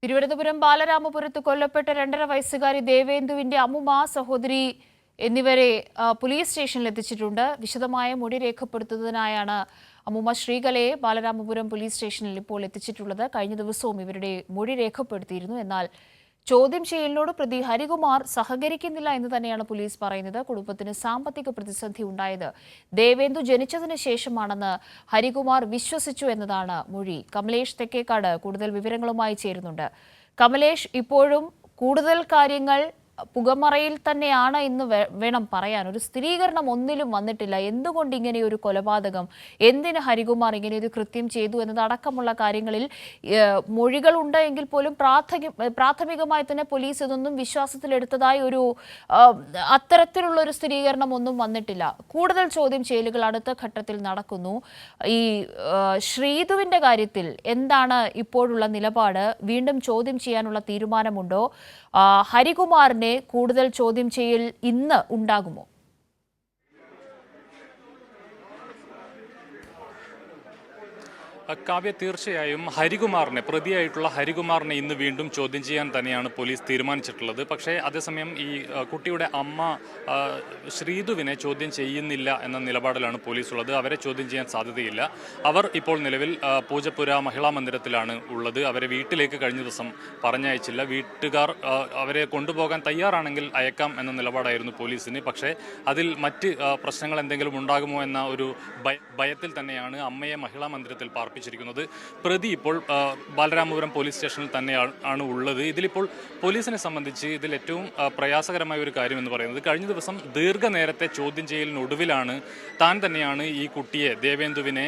തിരുവനന്തപുരം ബാലരാമപുരത്ത് കൊല്ലപ്പെട്ട 2.5 വയസ്സുകാരി ദേവേന്ദുവിന്റെ അമ്മുമ്മ, സഹോദരി എന്നിവരെ പോലീസ് സ്റ്റേഷനിൽ എത്തിച്ചിട്ടുണ്ട്. വിശദമായ മൊഴി രേഖപ്പെടുത്തുന്നതിനായാണ് അമ്മുമ്മ ശ്രീകലയെ ബാലരാമപുരം പോലീസ് സ്റ്റേഷനിൽ ഇപ്പോൾ എത്തിച്ചിട്ടുള്ളത്. കഴിഞ്ഞ ദിവസവും ഇവരുടെ മൊഴി രേഖപ്പെടുത്തിയിരുന്നു. എന്നാൽ ചോദ്യം ചെയ്യലിനോട് പ്രതി ഹരികുമാർ സഹകരിക്കുന്നില്ല എന്ന് തന്നെയാണ് പോലീസ് പറയുന്നത്. കുടുംബത്തിന് സാമ്പത്തിക പ്രതിസന്ധി ഉണ്ടായത് ദേവേന്ദു ജനിച്ചതിന് ശേഷമാണെന്ന് ഹരികുമാർ വിശ്വസിച്ചു എന്നതാണ് മൊഴി. കമലേഷ് തെക്കേക്കാട് കൂടുതൽ വിവരങ്ങളുമായി ചേരുന്നുണ്ട്. കമലേഷ്, ഇപ്പോഴും കൂടുതൽ കാര്യങ്ങൾ പുകമറയിൽ തന്നെയാണ് എന്ന് വേണം പറയാൻ. ഒരു സ്ഥിരീകരണം ഒന്നിലും വന്നിട്ടില്ല. എന്തുകൊണ്ട് ഇങ്ങനെയൊരു കൊലപാതകം, എന്തിന് ഹരികുമാർ ഇങ്ങനെയൊരു കൃത്യം ചെയ്തു എന്നതടക്കമുള്ള കാര്യങ്ങളിൽ മൊഴികളുണ്ട് എങ്കിൽ പോലും പ്രാഥമികമായി തന്നെ പോലീസ് ഇതൊന്നും വിശ്വാസത്തിലെടുത്തതായി അത്തരത്തിലുള്ള ഒരു സ്ഥിരീകരണം ഒന്നും വന്നിട്ടില്ല. കൂടുതൽ ചോദ്യം ചെയ്യലുകൾ അടുത്ത ഘട്ടത്തിൽ നടക്കുന്നു. ഈ ശ്രീതുവിന്റെ കാര്യത്തിൽ എന്താണ് ഇപ്പോഴുള്ള നിലപാട്? വീണ്ടും ചോദ്യം ചെയ്യാനുള്ള തീരുമാനമുണ്ടോ? ഹരികുമാറിനെ കൂടുതൽ ചോദ്യം ചെയ്യൽ ഇന്ന് ഉണ്ടാകുമോ? കാവ്യ, തീർച്ചയായും പ്രതിയായിട്ടുള്ള ഹരികുമാറിനെ ഇന്ന് വീണ്ടും ചോദ്യം ചെയ്യാൻ തന്നെയാണ് പോലീസ് തീരുമാനിച്ചിട്ടുള്ളത്. പക്ഷേ അതേസമയം ഈ കുട്ടിയുടെ അമ്മ ശ്രീതുവിനെ ചോദ്യം ചെയ്യുന്നില്ല എന്ന നിലപാടിലാണ് പോലീസ് ഉള്ളത്. അവരെ ചോദ്യം ചെയ്യാൻ സാധ്യതയില്ല. അവർ ഇപ്പോൾ നിലവിൽ പൂജപ്പുര മഹിളാ മന്ദിരത്തിലാണ് ഉള്ളത്. അവരെ വീട്ടിലേക്ക് കഴിഞ്ഞ ദിവസം പറഞ്ഞയച്ചില്ല. വീട്ടുകാർ അവരെ കൊണ്ടുപോകാൻ തയ്യാറാണെങ്കിൽ അയക്കാം എന്ന നിലപാടായിരുന്നു പോലീസിന്. പക്ഷേ അതിൽ മറ്റ് പ്രശ്നങ്ങൾ എന്തെങ്കിലും ഉണ്ടാകുമോ എന്ന ഒരു ഭയത്തിൽ തന്നെയാണ് അമ്മയെ മഹിളാ മന്ദിരത്തിൽ പാർപ്പിച്ചിരിക്കുന്നത്. പ്രതി ഇപ്പോൾ ബാലരാമപുരം പോലീസ് സ്റ്റേഷനിൽ തന്നെയാണ് ഉള്ളത്. ഇതിലിപ്പോൾ പോലീസിനെ സംബന്ധിച്ച് ഇതിൽ ഏറ്റവും പ്രയാസകരമായ ഒരു കാര്യം എന്ന് പറയുന്നത്, കഴിഞ്ഞ ദിവസം ദീർഘനേരത്തെ ചോദ്യം ചെയ്യലിനൊടുവിലാണ് താൻ തന്നെയാണ് ഈ കുട്ടിയെ, ദേവേന്ദുവിനെ,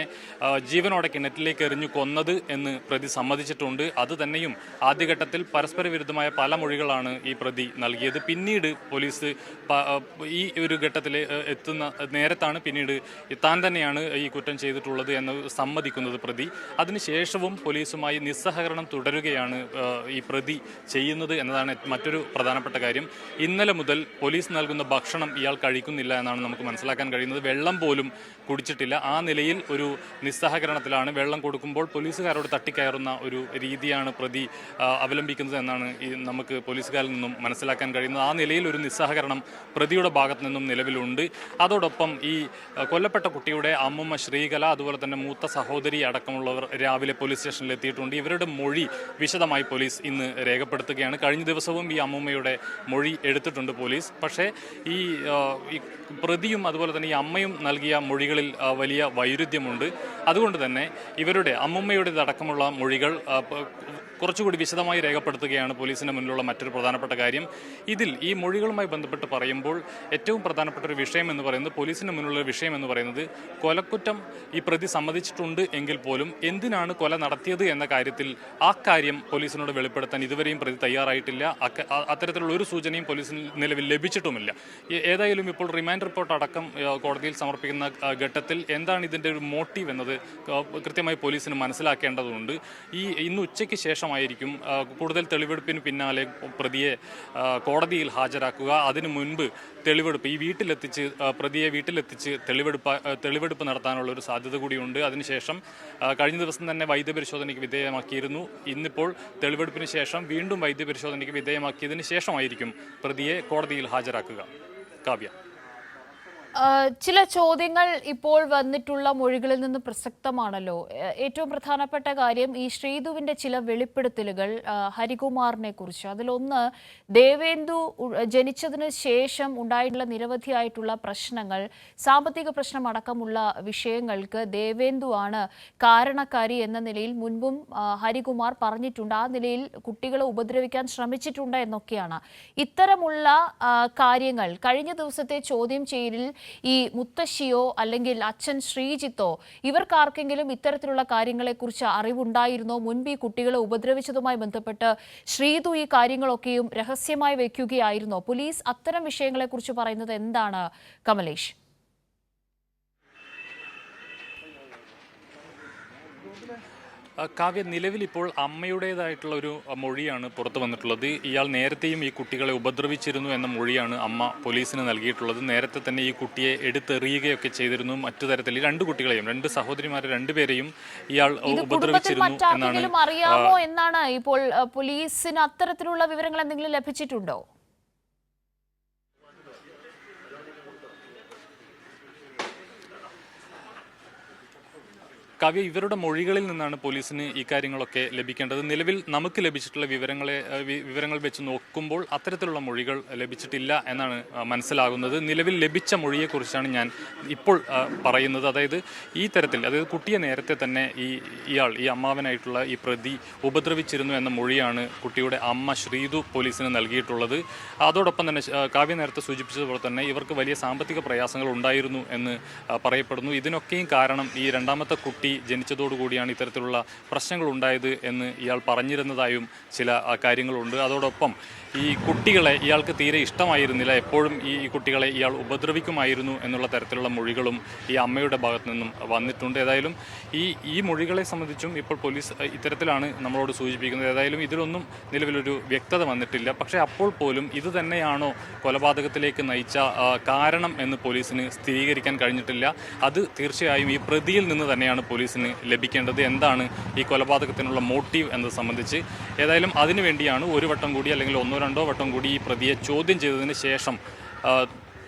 ജീവനോടെ കിണറ്റിലേക്ക് എറിഞ്ഞു കൊന്നത് എന്ന് പ്രതി സമ്മതിച്ചിട്ടുണ്ട്. അത് തന്നെയും ആദ്യഘട്ടത്തിൽ പരസ്പര വിരുദ്ധമായ പല മൊഴികളാണ് ഈ പ്രതി നൽകിയത്. പിന്നീട് പോലീസ് ഈ ഒരു ഘട്ടത്തിൽ എത്തുന്ന നേരത്താണ് പിന്നീട് താൻ തന്നെയാണ് ഈ കുറ്റം ചെയ്തിട്ടുള്ളത് എന്ന് സമ്മതിക്കുന്നത് പ്രതി. അതിനുശേഷവും പോലീസുമായി നിസ്സഹകരണം തുടരുകയാണ് ഈ പ്രതി ചെയ്യുന്നത് എന്നതാണ് മറ്റൊരു പ്രധാനപ്പെട്ട കാര്യം. ഇന്നലെ മുതൽ പോലീസ് നൽകുന്ന ഭക്ഷണം ഇയാൾ കഴിക്കുന്നില്ല എന്നാണ് നമുക്ക് മനസ്സിലാക്കാൻ കഴിയുന്നത്. വെള്ളം പോലും കുടിച്ചിട്ടില്ല. ആ നിലയിൽ ഒരു നിസ്സഹകരണത്തിലാണ്. വെള്ളം കൊടുക്കുമ്പോൾ പോലീസുകാരോട് തട്ടിക്കയറുന്ന ഒരു രീതിയാണ് പ്രതി അവലംബിക്കുന്നത് എന്നാണ് നമുക്ക് പോലീസുകാരിൽ നിന്നും മനസ്സിലാക്കാൻ കഴിയുന്നത്. ആ നിലയിൽ ഒരു നിസ്സഹകരണം പ്രതിയുടെ ഭാഗത്തു നിന്നും നിലവിലുണ്ട്. അതോടൊപ്പം ഈ കൊല്ലപ്പെട്ട കുട്ടിയുടെ അമ്മുമ്മ ശ്രീകല, അതുപോലെ തന്നെ മൂത്ത സഹോദരി അടക്കമുള്ളവർ രാവിലെ പോലീസ് സ്റ്റേഷനിൽ എത്തിയിട്ടുണ്ട്. ഇവരുടെ മൊഴി വിശദമായി പോലീസ് ഇന്ന് രേഖപ്പെടുത്തുകയാണ്. കഴിഞ്ഞ ദിവസവും ഈ അമ്മുമ്മയുടെ മൊഴി എടുത്തിട്ടുണ്ട് പോലീസ്. പക്ഷേ ഈ പ്രതിയും അതുപോലെ തന്നെ ഈ അമ്മയും നൽകിയ മൊഴികളിൽ വലിയ വൈരുദ്ധ്യമുണ്ട്. അതുകൊണ്ട് തന്നെ ഇവരുടെ അമ്മുമ്മയുടേതടക്കമുള്ള മൊഴികൾ കുറച്ചുകൂടി വിശദമായി രേഖപ്പെടുത്തുകയാണ് പോലീസിന് മുന്നിലുള്ള മറ്റൊരു പ്രധാനപ്പെട്ട കാര്യം. ഇതിൽ ഈ മൊഴികളുമായി ബന്ധപ്പെട്ട് പറയുമ്പോൾ ഏറ്റവും പ്രധാനപ്പെട്ട ഒരു വിഷയം എന്ന് പറയുന്നത്, പോലീസിന് മുന്നിലുള്ള വിഷയം എന്ന് പറയുന്നത്, കൊലക്കുറ്റം ഈ പ്രതി സമ്മതിച്ചിട്ടുണ്ട് എങ്കിൽ പോലും എന്തിനാണ് കൊല നടത്തിയത് എന്ന കാര്യത്തിൽ ആ കാര്യം പോലീസിനോട് വെളിപ്പെടുത്താൻ ഇതുവരെയും പ്രതി തയ്യാറായിട്ടില്ല. അത്തരത്തിലുള്ള ഒരു സൂചനയും പോലീസിന് നിലവിൽ ലഭിച്ചിട്ടുമില്ല. ഏതായാലും ഇപ്പോൾ റിമാൻഡ് റിപ്പോർട്ട് അടക്കം കോടതിയിൽ സമർപ്പിക്കുന്ന ഘട്ടത്തിൽ എന്താണ് ഇതിൻ്റെ ഒരു മോട്ടീവ് എന്നത് കൃത്യമായി പോലീസിന് മനസ്സിലാക്കേണ്ടതുണ്ട്. ഇന്ന് ഉച്ചയ്ക്ക് ശേഷമായിരിക്കും കൂടുതൽ തെളിവെടുപ്പിന് പിന്നാലെ പ്രതിയെ കോടതിയിൽ ഹാജരാക്കുക. അതിനു മുൻപ് തെളിവെടുപ്പ് പ്രതിയെ വീട്ടിലെത്തിച്ച് തെളിവെടുപ്പ് നടത്താനുള്ള ഒരു സാധ്യത കൂടിയുണ്ട്. അതിനുശേഷം കഴിഞ്ഞ ദിവസം തന്നെ വൈദ്യപരിശോധനയ്ക്ക് വിധേയമാക്കിയിരുന്നു. ഇന്നിപ്പോൾ തെളിവെടുപ്പിന് ശേഷം വീണ്ടും വൈദ്യപരിശോധനയ്ക്ക് വിധേയമാക്കിയതിന് ശേഷമായിരിക്കും പ്രതിയെ കോടതിയിൽ ഹാജരാക്കുക. കാവ്യ, ചില ചോദ്യങ്ങൾ ഇപ്പോൾ വന്നിട്ടുള്ള മൊഴികളിൽ നിന്ന് പ്രസക്തമാണല്ലോ. ഏറ്റവും പ്രധാനപ്പെട്ട കാര്യം ഈ ശ്രീതുവിന്റെ ചില വെളിപ്പെടുത്തലുകൾ ഹരികുമാറിനെ കുറിച്ച്. അതിലൊന്ന്, ദേവേന്ദു ജനിച്ചതിന് ശേഷം ഉണ്ടായിട്ടുള്ള നിരവധിയായിട്ടുള്ള പ്രശ്നങ്ങൾ, സാമ്പത്തിക പ്രശ്നം അടക്കമുള്ള വിഷയങ്ങൾക്ക് ദേവേന്ദു ആണ് കാരണക്കാരി എന്ന നിലയിൽ മുൻപും ഹരികുമാർ പറഞ്ഞിട്ടുണ്ട്. ആ നിലയിൽ കുട്ടികളെ ഉപദ്രവിക്കാൻ ശ്രമിച്ചിട്ടുണ്ട് എന്നൊക്കെയാണ്. ഇത്തരമുള്ള കാര്യങ്ങൾ കഴിഞ്ഞ ദിവസത്തെ ചോദ്യം ചെയ്യലിൽ ഈ മുത്തശ്ശിയോ അല്ലെങ്കിൽ അച്ഛൻ ശ്രീജിത്തോ ഇവർക്കാർക്കെങ്കിലും ഇത്തരത്തിലുള്ള കാര്യങ്ങളെക്കുറിച്ച് അറിവുണ്ടായിരുന്നോ? മുൻപ് ഈ കുട്ടികളെ ഉപദ്രവിച്ചതുമായി ബന്ധപ്പെട്ട് ശ്രീതു ഈ കാര്യങ്ങളൊക്കെയും രഹസ്യമായി വയ്ക്കുകയായിരുന്നോ? പോലീസ് അത്തരം വിഷയങ്ങളെക്കുറിച്ച് പറയുന്നത് എന്താണ് കമലേഷ്? കാവ്യ, നിലവിൽ ഇപ്പോൾ അമ്മയുടേതായിട്ടുള്ള ഒരു മൊഴിയാണ് പുറത്തു വന്നിട്ടുള്ളത്. ഇയാൾ നേരത്തെയും ഈ കുട്ടികളെ ഉപദ്രവിച്ചിരുന്നു എന്ന മൊഴിയാണ് അമ്മ പോലീസിന് നൽകിയിട്ടുള്ളത്. നേരത്തെ തന്നെ ഈ കുട്ടിയെ എടുത്തെറിയുകയൊക്കെ ചെയ്തിരുന്നു. മറ്റു തരത്തിൽ ഈ രണ്ട് കുട്ടികളെയും, രണ്ട് സഹോദരിമാരെ രണ്ടുപേരെയും ഇയാൾ ഉപദ്രവിച്ചിരുന്നു എന്നാണ്. അറിയാമോ എന്നാണ് ഇപ്പോൾ പോലീസിന് അത്തരത്തിലുള്ള വിവരങ്ങൾ എന്തെങ്കിലും ലഭിച്ചിട്ടുണ്ടോ? കാവ്യ, ഇവരുടെ മൊഴികളിൽ നിന്നാണ് പോലീസിന് ഈ കാര്യങ്ങളൊക്കെ ലഭിക്കേണ്ടത്. നിലവിൽ നമുക്ക് ലഭിച്ചിട്ടുള്ള വിവരങ്ങൾ വെച്ച് നോക്കുമ്പോൾ അത്തരത്തിലുള്ള മൊഴികൾ ലഭിച്ചിട്ടില്ല എന്നാണ് മനസ്സിലാകുന്നത്. നിലവിൽ ലഭിച്ച മൊഴിയെക്കുറിച്ചാണ് ഞാൻ ഇപ്പോൾ പറയുന്നത്. അതായത് ഈ തരത്തിൽ, അതായത് കുട്ടിയെ നേരത്തെ തന്നെ ഈ അമ്മാവനായിട്ടുള്ള ഈ പ്രതി ഉപദ്രവിച്ചിരുന്നു എന്ന മൊഴിയാണ് കുട്ടിയുടെ അമ്മ ശ്രീതു പോലീസിന് നൽകിയിട്ടുള്ളത്. അതോടൊപ്പം തന്നെ കാവ്യ നേരത്തെ സൂചിപ്പിച്ചതുപോലെ തന്നെ ഇവർക്ക് വലിയ സാമ്പത്തിക പ്രയാസങ്ങൾ ഉണ്ടായിരുന്നു എന്ന് പറയപ്പെടുന്നു. ഇതിനൊക്കെയും കാരണം ഈ രണ്ടാമത്തെ കുട്ടി ജനിച്ചതോടുകൂടിയാണ് ഇത്തരത്തിലുള്ള പ്രശ്നങ്ങൾ ഉണ്ടായത് എന്ന് ഇയാൾ പറഞ്ഞിരുന്നതായും ചില കാര്യങ്ങളുണ്ട്. അതോടൊപ്പം ഈ കുട്ടികളെ ഇയാൾക്ക് തീരെ ഇഷ്ടമായിരുന്നില്ല, എപ്പോഴും ഈ കുട്ടികളെ ഇയാൾ ഉപദ്രവിക്കുമായിരുന്നു എന്നുള്ള തരത്തിലുള്ള മൊഴികളും ഈ അമ്മയുടെ ഭാഗത്തു നിന്നും വന്നിട്ടുണ്ട്. ഏതായാലും ഈ മൊഴികളെ സംബന്ധിച്ചും ഇപ്പോൾ പോലീസ് ഇത്തരത്തിലാണ് നമ്മളോട് സൂചിപ്പിക്കുന്നത്. ഏതായാലും ഇതിലൊന്നും നിലവിലൊരു വ്യക്തത വന്നിട്ടില്ല. പക്ഷേ അപ്പോൾ പോലും ഇത് തന്നെയാണോ കൊലപാതകത്തിലേക്ക് നയിച്ച കാരണം എന്ന് പോലീസിന് സ്ഥിരീകരിക്കാൻ കഴിഞ്ഞിട്ടില്ല. അത് തീർച്ചയായും ഈ പ്രതിയിൽ നിന്ന് തന്നെയാണ് പോലീസിന് ലഭിക്കേണ്ടത്. എന്താണ് ഈ കൊലപാതകത്തിനുള്ള മോട്ടീവ് എന്നത് സംബന്ധിച്ച്. ഏതായാലും അതിനുവേണ്ടിയാണ് ഒരു വട്ടം കൂടി, അല്ലെങ്കിൽ ഒന്നോ രണ്ടോ വട്ടം കൂടി ഈ പ്രതിയെ ചോദ്യം ചെയ്തതിന് ശേഷം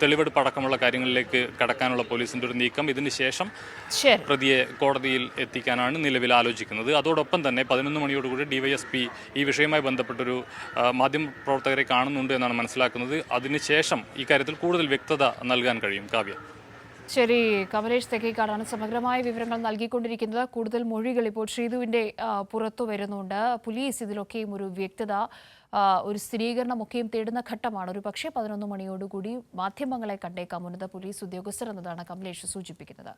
തെളിവെടുപ്പ് അടക്കമുള്ള കാര്യങ്ങളിലേക്ക് കടക്കാനുള്ള പോലീസിന്റെ ഒരു നീക്കം. ഇതിന് ശേഷം പ്രതിയെ കോടതിയിൽ എത്തിക്കാനാണ് നിലവിൽ ആലോചിക്കുന്നത്. അതോടൊപ്പം തന്നെ 11 മണിയോടുകൂടി ഡിവൈഎസ്പി ഈ വിഷയവുമായി ബന്ധപ്പെട്ടൊരു മാധ്യമപ്രവർത്തകരെ കാണുന്നുണ്ട് എന്നാണ് മനസ്സിലാക്കുന്നത്. അതിനുശേഷം ഈ കാര്യത്തിൽ കൂടുതൽ വ്യക്തത നൽകാൻ കഴിയും. കാവ്യ. ശരി, കമലേഷ് തെക്കേക്കാടാണ് സമഗ്രമായ വിവരങ്ങൾ നൽകിക്കൊണ്ടിരിക്കുന്നത്. കൂടുതൽ മൊഴികൾ ഇപ്പോൾ ശ്രീതുവിന്റെ പുറത്തു വരുന്നുണ്ട്. പോലീസ് ഇതിലൊക്കെയും ഒരു വ്യക്തത, ഒരു സ്ഥിരീകരണമൊക്കെയും തേടുന്ന ഘട്ടമാണ്. ഒരു പക്ഷേ 11 മണിയോടുകൂടി മാധ്യമങ്ങളെ കണ്ടേക്കാം ഉന്നത പോലീസ് ഉദ്യോഗസ്ഥർ എന്നതാണ് കമലേഷ് സൂചിപ്പിക്കുന്നത്.